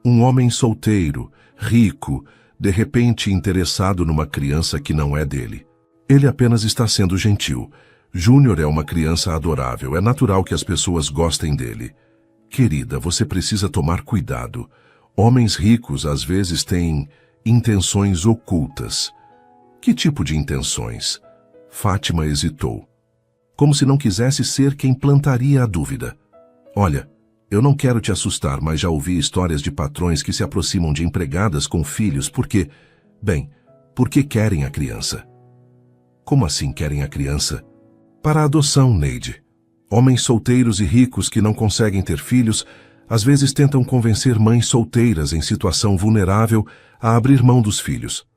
Um homem solteiro, rico, de repente interessado numa criança que não é dele. Ele apenas está sendo gentil. Júnior é uma criança adorável. É natural que as pessoas gostem dele. Querida, você precisa tomar cuidado. Homens ricos às vezes têm intenções ocultas. Que tipo de intenções? Fátima hesitou, como se não quisesse ser quem plantaria a dúvida. Olha, eu não quero te assustar, mas já ouvi histórias de patrões que se aproximam de empregadas com filhos porque querem a criança. Como assim querem a criança? Para a adoção, Neide. Homens solteiros e ricos que não conseguem ter filhos, às vezes tentam convencer mães solteiras em situação vulnerável a abrir mão dos filhos.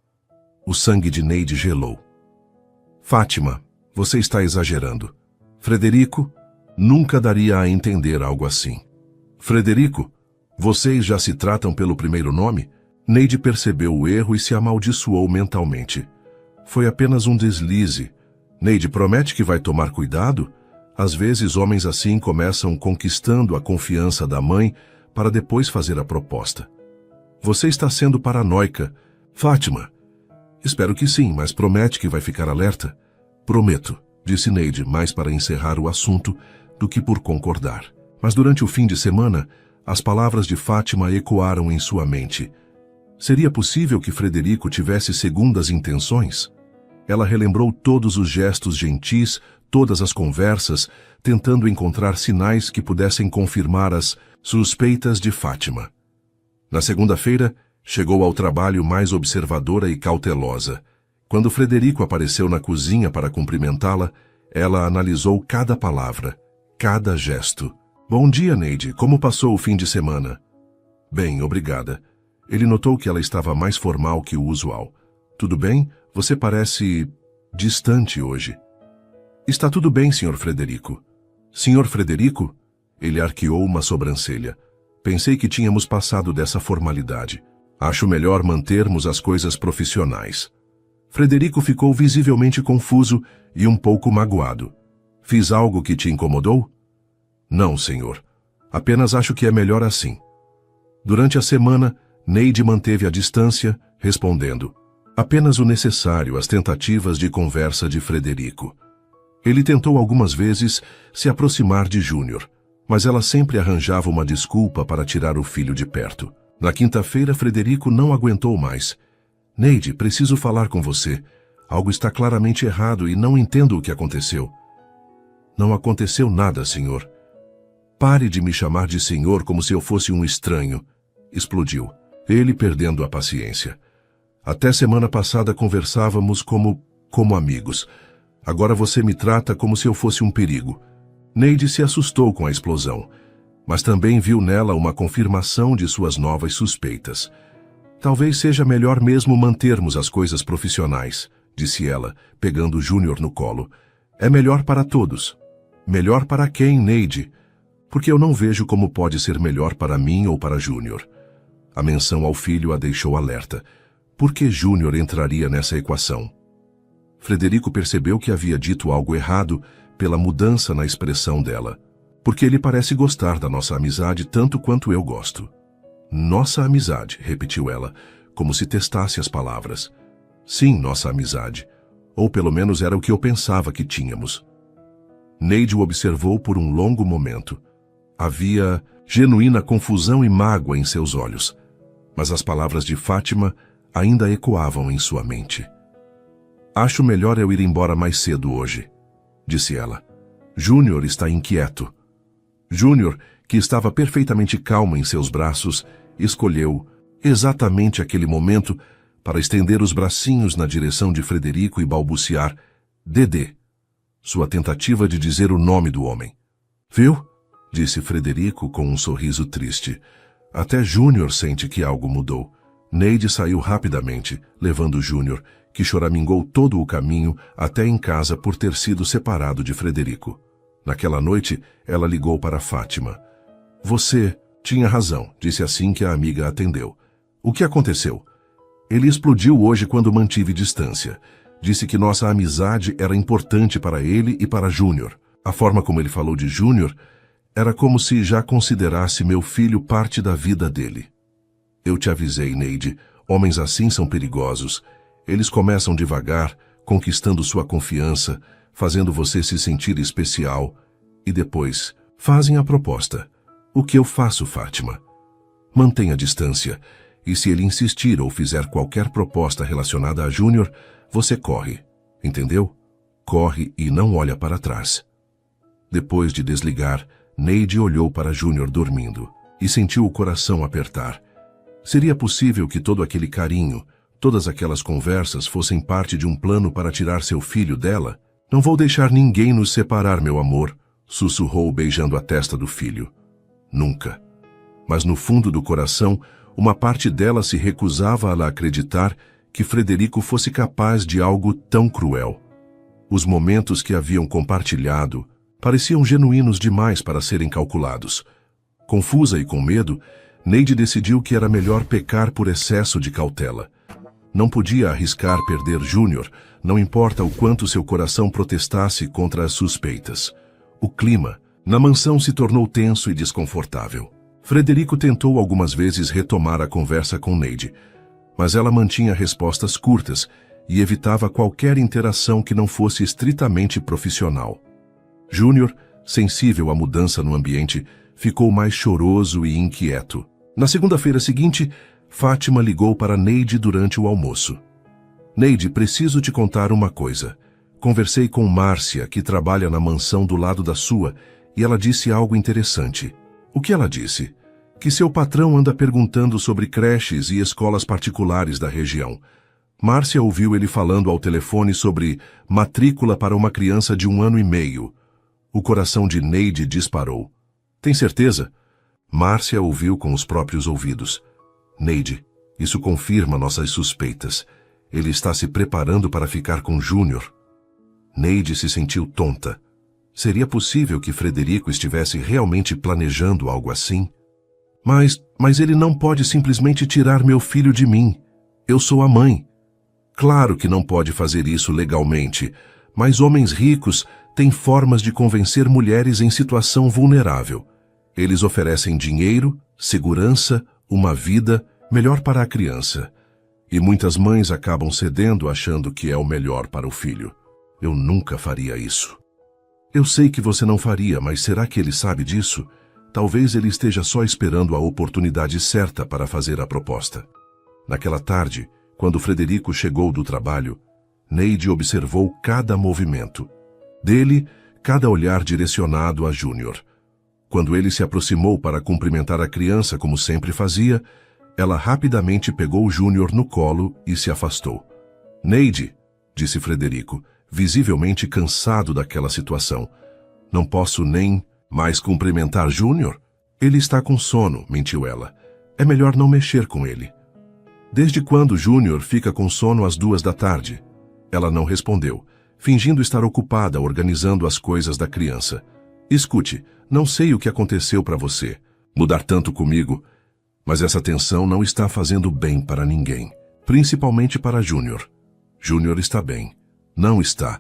O sangue de Neide gelou. Fátima, você está exagerando. Frederico, nunca daria a entender algo assim. Frederico, vocês já se tratam pelo primeiro nome? Neide percebeu o erro e se amaldiçoou mentalmente. Foi apenas um deslize. Neide promete que vai tomar cuidado? Às vezes homens assim começam conquistando a confiança da mãe para depois fazer a proposta. Você está sendo paranoica. Fátima, espero que sim, mas promete que vai ficar alerta? Prometo, disse Neide, mais para encerrar o assunto do que por concordar. Mas durante o fim de semana, as palavras de Fátima ecoaram em sua mente. Seria possível que Frederico tivesse segundas intenções? Ela relembrou todos os gestos gentis, todas as conversas, tentando encontrar sinais que pudessem confirmar as suspeitas de Fátima. Na segunda-feira, chegou ao trabalho mais observadora e cautelosa. Quando Frederico apareceu na cozinha para cumprimentá-la, ela analisou cada palavra, cada gesto. Bom dia, Neide. Como passou o fim de semana? Bem, obrigada. Ele notou que ela estava mais formal que o usual. Tudo bem? Você parece distante hoje. Está tudo bem, Sr. Frederico. Sr. Frederico? Ele arqueou uma sobrancelha. Pensei que tínhamos passado dessa formalidade. Acho melhor mantermos as coisas profissionais. Frederico ficou visivelmente confuso e um pouco magoado. Fiz algo que te incomodou? Não, senhor. Apenas acho que é melhor assim. Durante a semana, Neide manteve a distância, respondendo apenas o necessário às tentativas de conversa de Frederico. Ele tentou algumas vezes se aproximar de Júnior, mas ela sempre arranjava uma desculpa para tirar o filho de perto. Na quinta-feira, Frederico não aguentou mais. Neide, preciso falar com você. Algo está claramente errado e não entendo o que aconteceu. Não aconteceu nada, senhor. Pare de me chamar de senhor como se eu fosse um estranho. Explodiu, ele perdendo a paciência. Até semana passada conversávamos como amigos. Agora você me trata como se eu fosse um perigo. Neide se assustou com a explosão, mas também viu nela uma confirmação de suas novas suspeitas. Talvez seja melhor mesmo mantermos as coisas profissionais, disse ela, pegando Júnior no colo. É melhor para todos. Melhor para quem, Neide? porque eu não vejo como pode ser melhor para mim ou para Júnior. A menção ao filho a deixou alerta. Por que Júnior entraria nessa equação? Frederico percebeu que havia dito algo errado pela mudança na expressão dela. Porque ele parece gostar da nossa amizade tanto quanto eu gosto. Nossa amizade, repetiu ela, como se testasse as palavras. Sim, nossa amizade. Ou pelo menos era o que eu pensava que tínhamos. Neide o observou por um longo momento. Havia genuína confusão e mágoa em seus olhos, mas as palavras de Fátima ainda ecoavam em sua mente. Acho melhor eu ir embora mais cedo hoje, disse ela. Júnior está inquieto. Júnior, que estava perfeitamente calmo em seus braços, escolheu exatamente aquele momento para estender os bracinhos na direção de Frederico e balbuciar Dedê, sua tentativa de dizer o nome do homem. Viu? Disse Frederico com um sorriso triste. Até Júnior sente que algo mudou. Neide saiu rapidamente, levando Júnior, que choramingou todo o caminho até em casa por ter sido separado de Frederico. Naquela noite, ela ligou para Fátima. Você tinha razão, disse assim que a amiga atendeu. O que aconteceu? Ele explodiu hoje quando mantive distância. Disse que nossa amizade era importante para ele e para Júnior. A forma como ele falou de Júnior era como se já considerasse meu filho parte da vida dele. Eu te avisei, Neide, homens assim são perigosos. Eles começam devagar, conquistando sua confiança, fazendo você se sentir especial, e depois fazem a proposta. O que eu faço, Fátima? Mantenha distância, e se ele insistir ou fizer qualquer proposta relacionada a Júnior, você corre, entendeu? Corre e não olha para trás. Depois de desligar, Neide olhou para Júnior dormindo e sentiu o coração apertar. Seria possível que todo aquele carinho, todas aquelas conversas fossem parte de um plano para tirar seu filho dela? Não vou deixar ninguém nos separar, meu amor, sussurrou beijando a testa do filho. Nunca. Mas no fundo do coração, uma parte dela se recusava a acreditar que Frederico fosse capaz de algo tão cruel. Os momentos que haviam compartilhado pareciam genuínos demais para serem calculados. Confusa e com medo, Neide decidiu que era melhor pecar por excesso de cautela. Não podia arriscar perder Júnior, não importa o quanto seu coração protestasse contra as suspeitas. O clima na mansão se tornou tenso e desconfortável. Frederico tentou algumas vezes retomar a conversa com Neide, mas ela mantinha respostas curtas e evitava qualquer interação que não fosse estritamente profissional. Júnior, sensível à mudança no ambiente, ficou mais choroso e inquieto. Na segunda-feira seguinte, Fátima ligou para Neide durante o almoço. Neide, preciso te contar uma coisa. Conversei com Márcia, que trabalha na mansão do lado da sua, e ela disse algo interessante. O que ela disse? Que seu patrão anda perguntando sobre creches e escolas particulares da região. Márcia ouviu ele falando ao telefone sobre matrícula para uma criança de 1 ano e meio. O coração de Neide disparou. Tem certeza? Márcia ouviu com os próprios ouvidos. Neide, isso confirma nossas suspeitas. Ele está se preparando para ficar com Júnior. Neide se sentiu tonta. Seria possível que Frederico estivesse realmente planejando algo assim? Mas ele não pode simplesmente tirar meu filho de mim. Eu sou a mãe. Claro que não pode fazer isso legalmente, mas homens ricos têm formas de convencer mulheres em situação vulnerável. Eles oferecem dinheiro, segurança, uma vida melhor para a criança. E muitas mães acabam cedendo achando que é o melhor para o filho. Eu nunca faria isso. Eu sei que você não faria, mas será que ele sabe disso? Talvez ele esteja só esperando a oportunidade certa para fazer a proposta. Naquela tarde, quando Frederico chegou do trabalho, Neide observou cada movimento. Dele, cada olhar direcionado a Júnior. Quando ele se aproximou para cumprimentar a criança como sempre fazia, ela rapidamente pegou Júnior no colo e se afastou. Neide, disse Frederico, visivelmente cansado daquela situação. Não posso nem mais cumprimentar Júnior? Ele está com sono, mentiu ela. É melhor não mexer com ele. Desde quando Júnior fica com sono às 2 da tarde? Ela não respondeu, fingindo estar ocupada organizando as coisas da criança. Escute, não sei o que aconteceu para você, mudar tanto comigo, mas essa tensão não está fazendo bem para ninguém, principalmente para Júnior. Júnior está bem. Não está.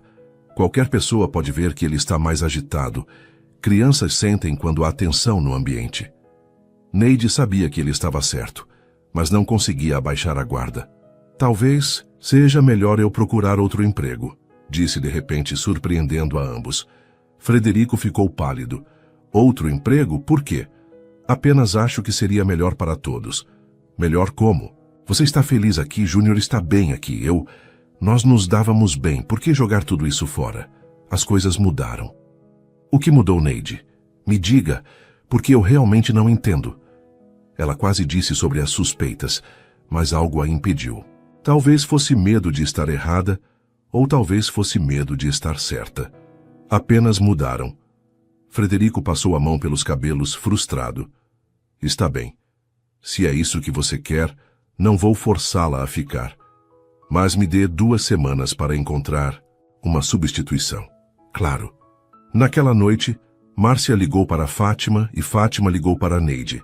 Qualquer pessoa pode ver que ele está mais agitado. Crianças sentem quando há tensão no ambiente. Neide sabia que ele estava certo, mas não conseguia abaixar a guarda. Talvez seja melhor eu procurar outro emprego, disse de repente, surpreendendo a ambos. Frederico ficou pálido. Outro emprego? Por quê? Apenas acho que seria melhor para todos. Melhor como? Você está feliz aqui, Júnior está bem aqui. Nós nos dávamos bem. Por que jogar tudo isso fora? As coisas mudaram. O que mudou, Neide? Me diga, porque eu realmente não entendo. Ela quase disse sobre as suspeitas, mas algo a impediu. Talvez fosse medo de estar errada, ou talvez fosse medo de estar certa. Apenas mudaram. Frederico passou a mão pelos cabelos, frustrado. Está bem. Se é isso que você quer, não vou forçá-la a ficar. Mas me dê 2 semanas para encontrar uma substituição. Claro. Naquela noite, Márcia ligou para Fátima e Fátima ligou para Neide.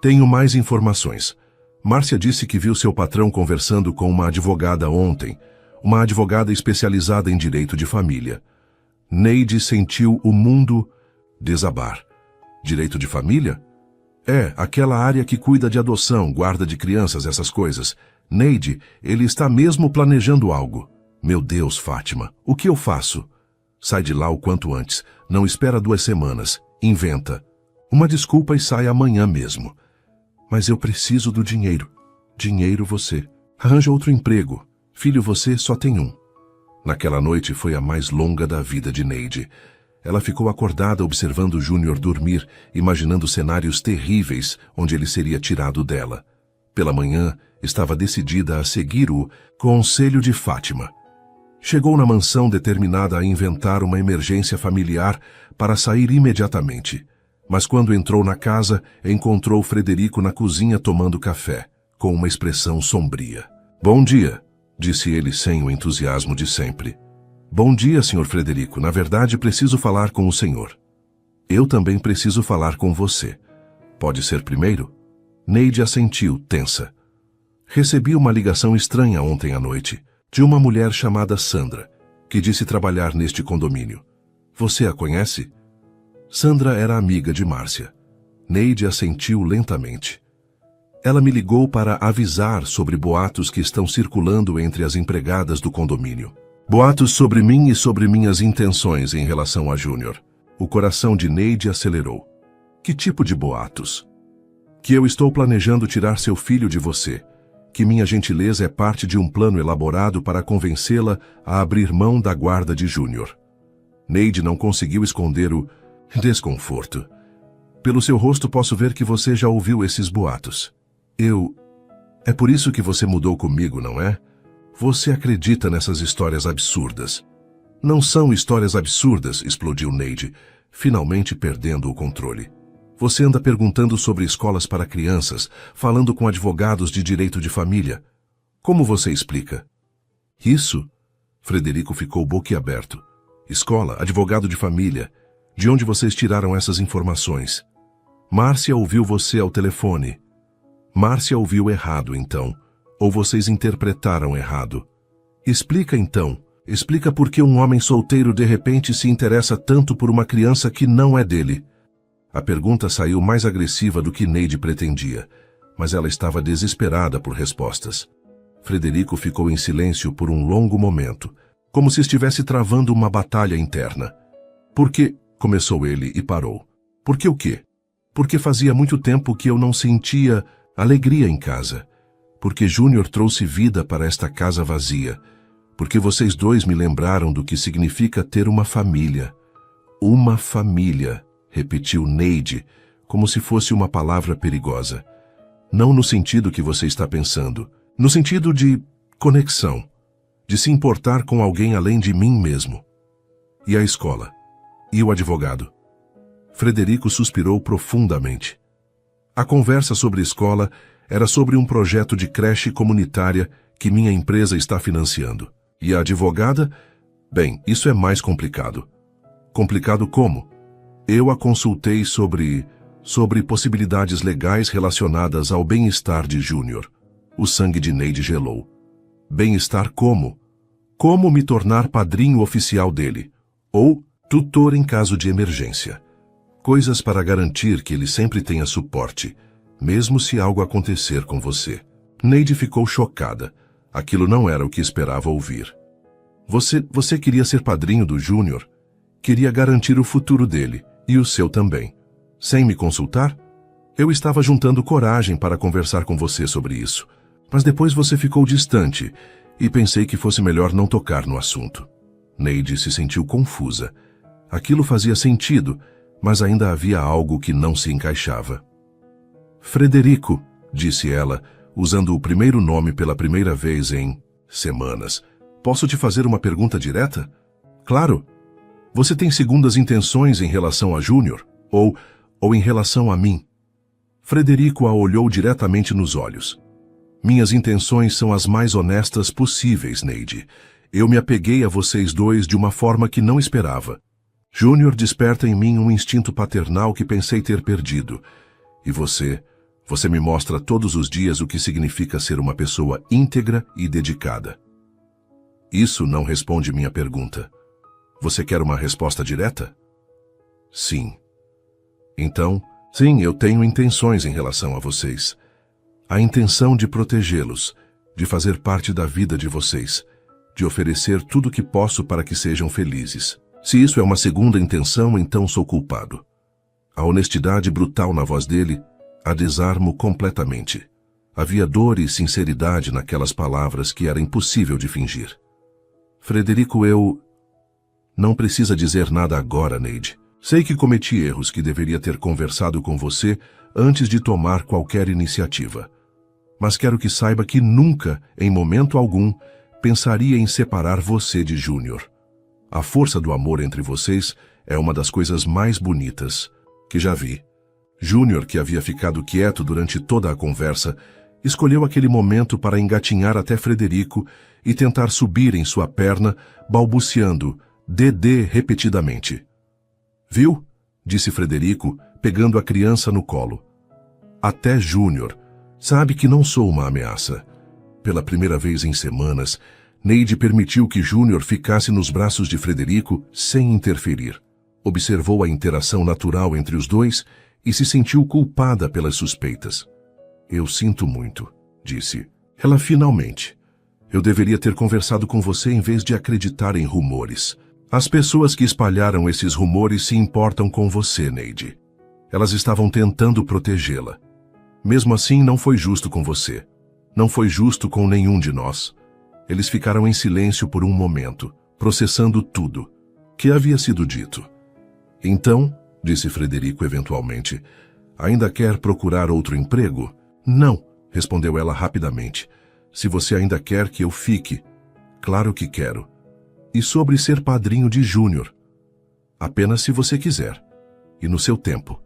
Tenho mais informações. Márcia disse que viu seu patrão conversando com uma advogada ontem, uma advogada especializada em direito de família. Neide sentiu o mundo desabar. Direito de família? É, aquela área que cuida de adoção, guarda de crianças, essas coisas. Neide, ele está mesmo planejando algo. Meu Deus, Fátima, o que eu faço? Sai de lá o quanto antes. Não espera 2 semanas. Inventa. Uma desculpa e sai amanhã mesmo. Mas eu preciso do dinheiro. Dinheiro você. Arranja outro emprego. Filho, você só tem um. Naquela noite foi a mais longa da vida de Neide. Ela ficou acordada observando Júnior dormir, imaginando cenários terríveis onde ele seria tirado dela. Pela manhã, estava decidida a seguir o conselho de Fátima. Chegou na mansão determinada a inventar uma emergência familiar para sair imediatamente. Mas quando entrou na casa, encontrou Frederico na cozinha tomando café, com uma expressão sombria. Bom dia, disse ele sem o entusiasmo de sempre. Bom dia, Sr. Frederico. Na verdade, preciso falar com o senhor. Eu também preciso falar com você. Pode ser primeiro? Neide assentiu, tensa. Recebi uma ligação estranha ontem à noite, de uma mulher chamada Sandra, que disse trabalhar neste condomínio. Você a conhece? Sandra era amiga de Márcia. Neide assentiu lentamente. Ela me ligou para avisar sobre boatos que estão circulando entre as empregadas do condomínio. Boatos sobre mim e sobre minhas intenções em relação a Júnior. O coração de Neide acelerou. Que tipo de boatos? Que eu estou planejando tirar seu filho de você. Que minha gentileza é parte de um plano elaborado para convencê-la a abrir mão da guarda de Júnior. Neide não conseguiu esconder o desconforto. Pelo seu rosto posso ver que você já ouviu esses boatos. É por isso que você mudou comigo, não é? Você acredita nessas histórias absurdas. Não são histórias absurdas, explodiu Neide, finalmente perdendo o controle. Você anda perguntando sobre escolas para crianças, falando com advogados de direito de família. Como você explica? Isso? Frederico ficou boquiaberto. Escola, advogado de família. De onde vocês tiraram essas informações? Márcia ouviu você ao telefone. Márcia ouviu errado, então. Ou vocês interpretaram errado. Explica, então. Explica por que um homem solteiro de repente se interessa tanto por uma criança que não é dele. A pergunta saiu mais agressiva do que Neide pretendia, mas ela estava desesperada por respostas. Frederico ficou em silêncio por um longo momento, como se estivesse travando uma batalha interna. Por que? Começou ele e parou. Por que o quê? Porque fazia muito tempo que eu não sentia alegria em casa. Porque Júnior trouxe vida para esta casa vazia. Porque vocês dois me lembraram do que significa ter uma família. Uma família, repetiu Neide, como se fosse uma palavra perigosa. Não no sentido que você está pensando. No sentido de conexão. De se importar com alguém além de mim mesmo. E a escola? E o advogado? Frederico suspirou profundamente. A conversa sobre escola era sobre um projeto de creche comunitária que minha empresa está financiando. E a advogada? Bem, isso é mais complicado. Complicado como? Eu a consultei sobre possibilidades legais relacionadas ao bem-estar de Júnior. O sangue de Neide gelou. Bem-estar como? Como me tornar padrinho oficial dele? Ou tutor em caso de emergência? Coisas para garantir que ele sempre tenha suporte, mesmo se algo acontecer com você. Neide ficou chocada. Aquilo não era o que esperava ouvir. Você queria ser padrinho do Júnior? Queria garantir o futuro dele, e o seu também. Sem me consultar? Eu estava juntando coragem para conversar com você sobre isso. Mas depois você ficou distante, e pensei que fosse melhor não tocar no assunto. Neide se sentiu confusa. Aquilo fazia sentido, mas ainda havia algo que não se encaixava. Frederico, disse ela, usando o primeiro nome pela primeira vez em semanas. Posso te fazer uma pergunta direta? Claro. Você tem segundas intenções em relação a Júnior? Ou em relação a mim? Frederico a olhou diretamente nos olhos. Minhas intenções são as mais honestas possíveis, Neide. Eu me apeguei a vocês dois de uma forma que não esperava. Júnior desperta em mim um instinto paternal que pensei ter perdido. E você me mostra todos os dias o que significa ser uma pessoa íntegra e dedicada. Isso não responde minha pergunta. Você quer uma resposta direta? Sim. Então, sim, eu tenho intenções em relação a vocês. A intenção de protegê-los, de fazer parte da vida de vocês, de oferecer tudo o que posso para que sejam felizes. Se isso é uma segunda intenção, então sou culpado. A honestidade brutal na voz dele a desarmo completamente. Havia dor e sinceridade naquelas palavras que era impossível de fingir. Frederico, eu... Não precisa dizer nada agora, Neide. Sei que cometi erros que deveria ter conversado com você antes de tomar qualquer iniciativa. Mas quero que saiba que nunca, em momento algum, pensaria em separar você de Júnior. A força do amor entre vocês é uma das coisas mais bonitas que já vi. Júnior, que havia ficado quieto durante toda a conversa, escolheu aquele momento para engatinhar até Frederico e tentar subir em sua perna, balbuciando "Dedê" repetidamente. Viu? Disse Frederico, pegando a criança no colo. Até Júnior sabe que não sou uma ameaça. Pela primeira vez em semanas, Neide permitiu que Júnior ficasse nos braços de Frederico sem interferir. Observou a interação natural entre os dois e se sentiu culpada pelas suspeitas. Eu sinto muito, disse. Ela finalmente. Eu deveria ter conversado com você em vez de acreditar em rumores. As pessoas que espalharam esses rumores se importam com você, Neide. Elas estavam tentando protegê-la. Mesmo assim, não foi justo com você. Não foi justo com nenhum de nós. Eles ficaram em silêncio por um momento, processando tudo que havia sido dito. Então, disse Frederico eventualmente, ainda quer procurar outro emprego? Não, respondeu ela rapidamente. Se você ainda quer que eu fique, claro que quero. E sobre ser padrinho de Júnior? Apenas se você quiser. E no seu tempo.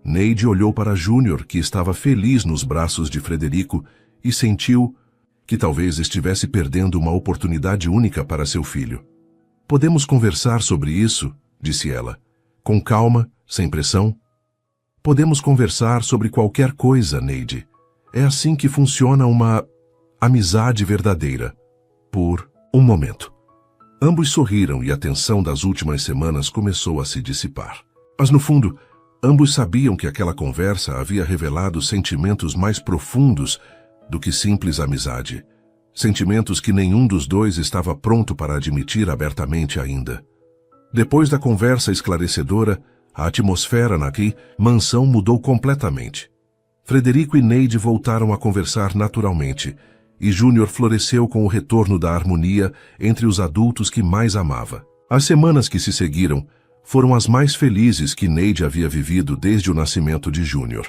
Neide olhou para Júnior, que estava feliz nos braços de Frederico, e sentiu que talvez estivesse perdendo uma oportunidade única para seu filho. Podemos conversar sobre isso, disse ela, com calma, sem pressão. Podemos conversar sobre qualquer coisa, Neide. É assim que funciona uma amizade verdadeira. Por um momento. Ambos sorriram e a tensão das últimas semanas começou a se dissipar. Mas no fundo, ambos sabiam que aquela conversa havia revelado sentimentos mais profundos do que simples amizade. Sentimentos que nenhum dos dois estava pronto para admitir abertamente ainda. Depois da conversa esclarecedora, a atmosfera naquela mansão mudou completamente. Frederico e Neide voltaram a conversar naturalmente, e Júnior floresceu com o retorno da harmonia entre os adultos que mais amava. As semanas que se seguiram foram as mais felizes que Neide havia vivido desde o nascimento de Júnior.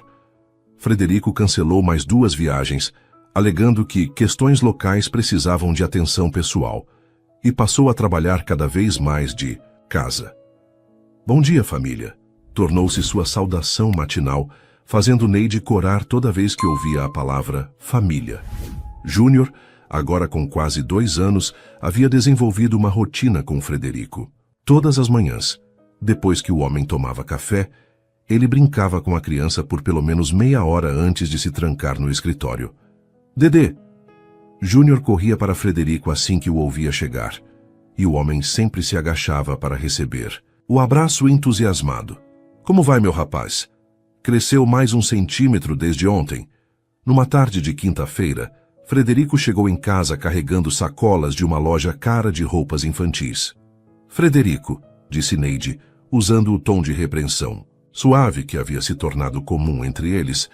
Frederico cancelou mais 2 viagens, alegando que questões locais precisavam de atenção pessoal, e passou a trabalhar cada vez mais de casa. Bom dia, família, tornou-se sua saudação matinal, fazendo Neide corar toda vez que ouvia a palavra família. Júnior, agora com quase 2 anos, havia desenvolvido uma rotina com Frederico. Todas as manhãs, Depois que o homem tomava café, ele brincava com a criança por pelo menos meia hora antes de se trancar no escritório. Dedê! Júnior corria para Frederico assim que o ouvia chegar, e o homem sempre se agachava para receber o abraço entusiasmado. Como vai, meu rapaz? Cresceu mais 1 centímetro desde ontem. Numa tarde de quinta-feira, Frederico chegou em casa carregando sacolas de uma loja cara de roupas infantis. Frederico, disse Neide, usando o tom de repreensão, suave que havia se tornado comum entre eles,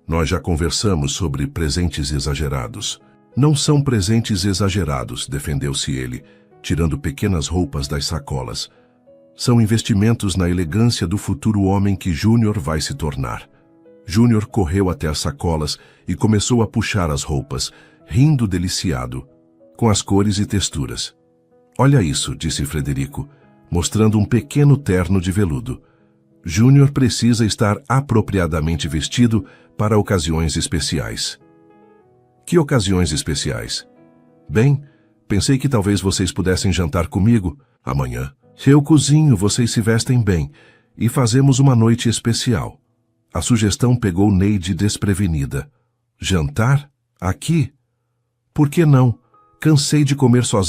nós já conversamos sobre presentes exagerados. Não são presentes exagerados, defendeu-se ele, tirando pequenas roupas das sacolas. São investimentos na elegância do futuro homem que Júnior vai se tornar. Júnior correu até as sacolas e começou a puxar as roupas, rindo deliciado, com as cores e texturas. Olha isso, disse Frederico, mostrando um pequeno terno de veludo. Júnior precisa estar apropriadamente vestido para ocasiões especiais. Que ocasiões especiais? Bem, pensei que talvez vocês pudessem jantar comigo amanhã. Eu cozinho, vocês se vestem bem e fazemos uma noite especial. A sugestão pegou Neide desprevenida. Jantar? Aqui? Por que não? Cansei de comer sozinho.